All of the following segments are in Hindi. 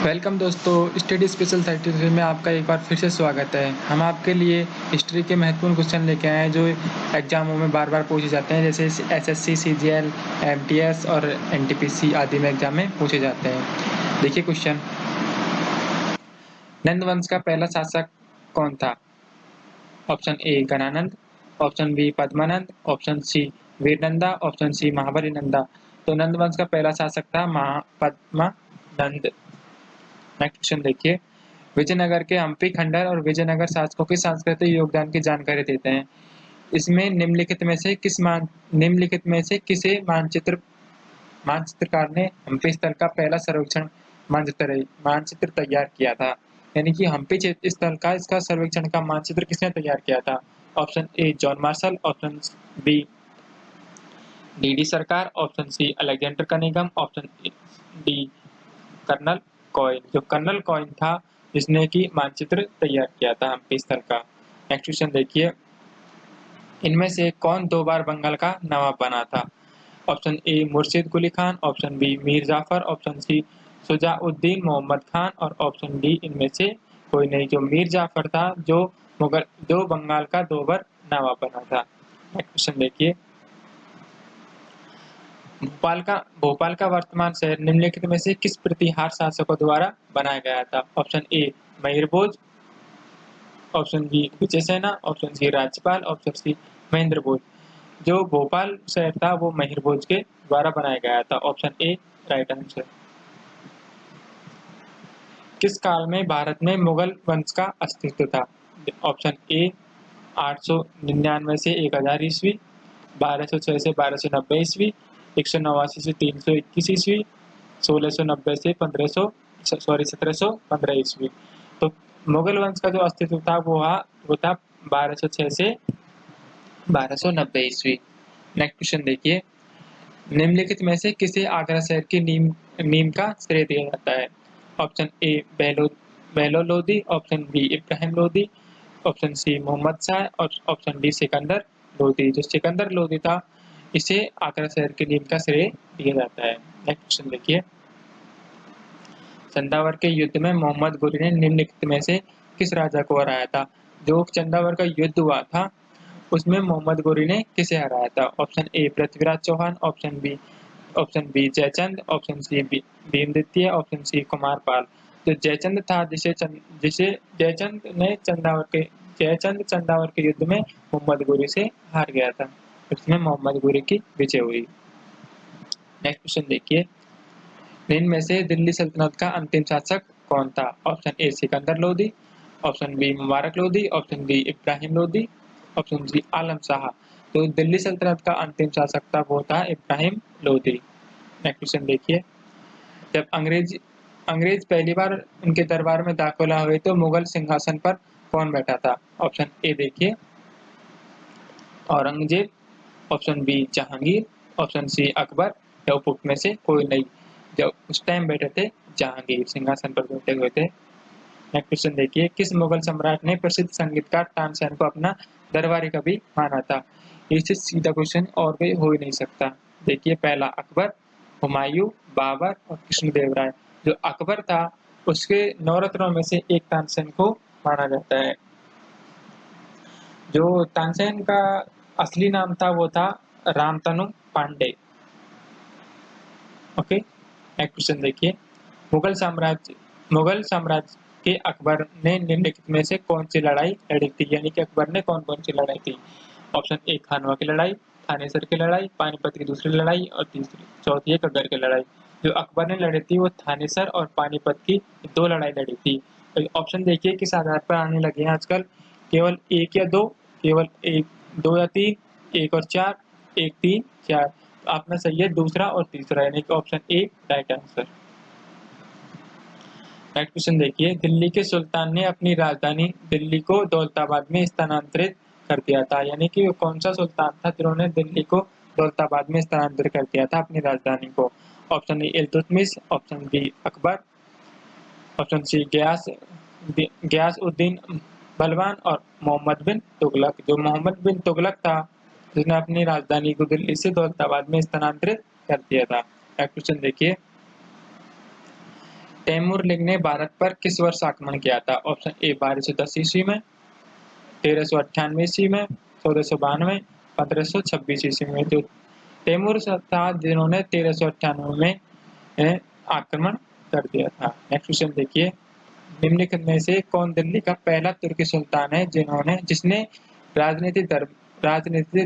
वेलकम दोस्तों, स्टडी स्पेशल 33 में आपका एक बार फिर से स्वागत है। हम आपके लिए हिस्ट्री के महत्वपूर्ण क्वेश्चन लेके आए हैं जो एग्जामों में बार-बार पूछे जाते हैं, जैसे एसएससी, सीजीएल, एमटीएस और एनटीपीसी आदि में एग्जाम में पूछे जाते हैं। देखिए क्वेश्चन, नंद वंश का पहला शासक कौन था? Option A Ganananda, option B Padmananda, option C Viranand, option C Mahabali Nanda. तो नंद वंश का पहला शासक था पद्मानंद। नेक्स्ट क्वेश्चन देखिए, विजयनगर के हम्पी खंडर और विजयनगर शासकों के सांस्कृतिक योगदान की जानकारी देते हैं। इसमें निम्नलिखित में से किसे मानचित्रकार ने हम्पी स्थल का पहला सर्वेक्षण मानचित्र तैयार किया था? यानी कि हम्पी स्थल का इसका सर्वेक्षण का मानचित्र किसने तैयार किया था? Option A John Marshall, option B D Sarkar, option C Alexander Cunningham, option D Colonel Colin. जो कर्नल कॉइन था जिसने की मानचित्र तैयार किया था हम्पी स्थल का। नेक्स्ट क्वेश्चन देखिए, इनमें से कौन 2 बार बंगाल का नवाब बना था? Option A Murshid Quli Khan, option B Mir Jafar, option C Shujauddin Mohammad Khan और ऑप्शन डी इनमें से कोई नहीं। जो मीर जाफर था जो बंगाल का 2 बार नवाब बना था। नेक्स्ट क्वेश्चन देखिए, भोपाल का वर्तमान शहर निम्नलिखित में से किस प्रतिहार शासकों द्वारा बनाया गया था? ऑप्शन ए महिर भोज, ऑप्शन बी विजय सेना, ऑप्शन सी राज्यपाल, ऑप्शन सी महेंद्र भोज। जो भोपाल शहर था वो महिर भोज के द्वारा बनाया गया था। ऑप्शन ए राइट आंसर। किस काल में भारत में मुगल वंश का अस्तित्व था? ऑप्शन ए 899 से 1000 ईस्वी, 1206 से 1290 ईस्वी, 189 से 321 ईस्वी, 1690 से 1715 ईस्वी। तो मुगल वंश का जो अस्तित्व था वो था 1206 से 1290 ईस्वी। नेक्स्ट क्वेश्चन देखिए, निम्नलिखित में से किसे आगरा शहर की नींव का श्रेय दिया जाता है? Option A Bahlol Lodi, option B Ibrahim Lodi, option C Mohammad Shah और ऑप्शन डी सिकंदर लोदी। जो सिकंदर लोदी था इसे आगरा शहर की नींव का श्रेय दिया जाता है। नेक्स्ट क्वेश्चन देखिए, चंदावर के युद्ध में मोहम्मद गोरी ने निम्नलिखित में से किस राजा को हराया था? जो चंदावर का युद्ध हुआ था उसमें मोहम्मद गोरी ने किसे हराया था? Option A Prithviraj Chauhan, option B Jaichand, option C Bhim द्वितीय, ऑप्शन सी कुमार पाल। जो जयचंद था जिसे जयचंद चंदावर के युद्ध में मोहम्मद गोरी से हार गया था, इसमें मोहम्मद गोरी की विजय हुई। नेक्स्ट क्वेश्चन देखिए, इनमें से दिल्ली सल्तनत का अंतिम शासक कौन था? Option A Sikandar Lodi, option B Mubarak Lodi, option D Ibrahim Lodi, option C Alam Shah. तो दिल्ली सल्तनत का अंतिम शासक था वो था इब्राहिम लोदी। नेक्स्ट क्वेश्चन देखिए, जब अंग्रेज पहली बार उनके दरबार में दाखिला हुए तो मुगल सिंहासन पर कौन बैठा था? ऑप्शन ए देखिए Aurangzeb, option B Jahangir, option C Akbar या उपरोक्त में से कोई नहीं। जब उस टाइम बैठे थे जहांगीर सिंहासन पर बैठे हुए थे। नेक्स्ट क्वेश्चन देखिए, किस मुगल सम्राट ने प्रसिद्ध संगीतकार तानसेन को अपना दरबारी कवि माना था? इससे सीधा क्वेश्चन और कोई हो ही नहीं सकता। देखिए, पहला अकबर, हुमायूं, बाबर और कृष्णदेवराय। जो अकबर था उसके नवरत्नों में से एक तानसेन को माना जाता है। जो तानसेन का असली नाम था वो था Ramtanu Pandey. Okay, next question देखिए, मुगल साम्राज्य के अकबर ने निम्नलिखित में से कौन सी लड़ाई लड़ी थी? यानी कि अकबर ने कौन कौन सी लड़ाई थी? ऑप्शन ए खानवा की लड़ाई, थानेसर की लड़ाई, पानीपत की दूसरी लड़ाई और चौथी है गगर की लड़ाई। जो अकबर ने लड़ी थी वो थानेसर और पानीपत की 2 लड़ाई लड़ी थी। तो ऑप्शन देखिए किस आधार पर आने लगे हैं आजकल, केवल 1 या 2, केवल 1, 2 या 3, 1 और 4, 1, 3, 4। आपने सही है दूसरा और तीसरा, यानी कि option A right answer. Next question देखिए, दिल्ली के सुल्तान ने अपनी राजधानी दिल्ली को दौलताबाद में स्थानांतरित कर दिया था। यानी कि कौन सा सुल्तान था जिन्होंने दिल्ली को दौलताबाद में स्थानांतरित कर दिया था अपनी राजधानी को? Option A Iltutmish, option B Akbar, option C Ghiyas uddin Balban और मोहम्मद बिन तुगलक। जो मोहम्मद बिन तुगलक था जिसने अपनी राजधानी को दिल्ली से दौलताबाद में स्थानांतरित कर दिया था। नेक्स्ट क्वेश्चन देखिए, तैमूर लीग ने भारत पर किस वर्ष आक्रमण किया था? ऑप्शन ए 1210 ईस्वी में, 1398 ईस्वी में, 1492, 1526 ईस्वी में। जो तैमूर था जिन्होंने 1398 में आक्रमण कर दिया था। नेक्स्ट क्वेश्चन देखिए, निम्नलिखित में से कौन दिल्ली का पहला तुर्की सुल्तान है जिसने राजनीतिक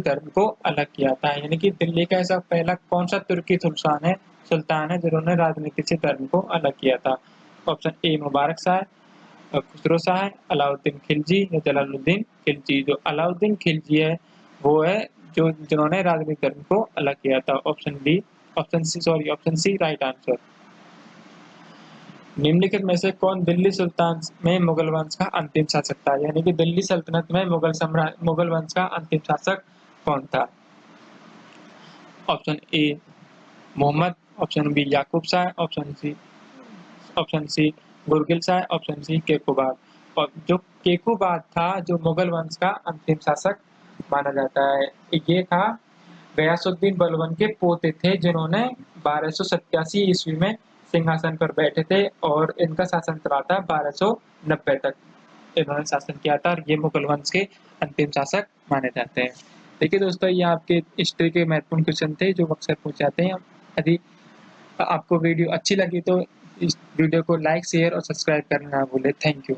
धर्म को अलग किया था? यानी कि दिल्ली का ऐसा पहला कौन सा तुर्की सुल्तान है जिन्होंने राजनीति से धर्म को अलग किया था? ऑप्शन ए मुबारक शाह, खुसरो शाह, अलाउद्दीन खिलजी या जलालुद्दीन खिलजी। जो अलाउद्दीन खिलजी है वो है जिन्होंने राजनीतिक धर्म को अलग किया था। Option C right answer. निम्नलिखित में से कौन दिल्ली सुल्तान में मुगल वंश का अंतिम शासक था? यानी कि दिल्ली सल्तनत में मुगल वंश का अंतिम शासक कौन था? Option A Mohammad, option B Yakub Shah, option C Gurgil Shah, option C Kaikubad. और जो केकुबाद था जो मुगल वंश का अंतिम शासक माना जाता है, ये था गयासुद्दीन बलबन के पोते थे जिन्होंने 1287 ईस्वी में सिंहासन पर बैठे थे और इनका शासन चला था 1290 तक इन्होंने शासन किया था और ये मुगल वंश के अंतिम शासक माने जाते हैं। देखिए दोस्तों, ये आपके हिस्ट्री के महत्वपूर्ण क्वेश्चन थे जो अक्सर पूछे जाते हैं। यदि आपको वीडियो अच्छी लगी तो इस वीडियो को लाइक, शेयर और सब्सक्राइब करना ना भूलें। Thank you.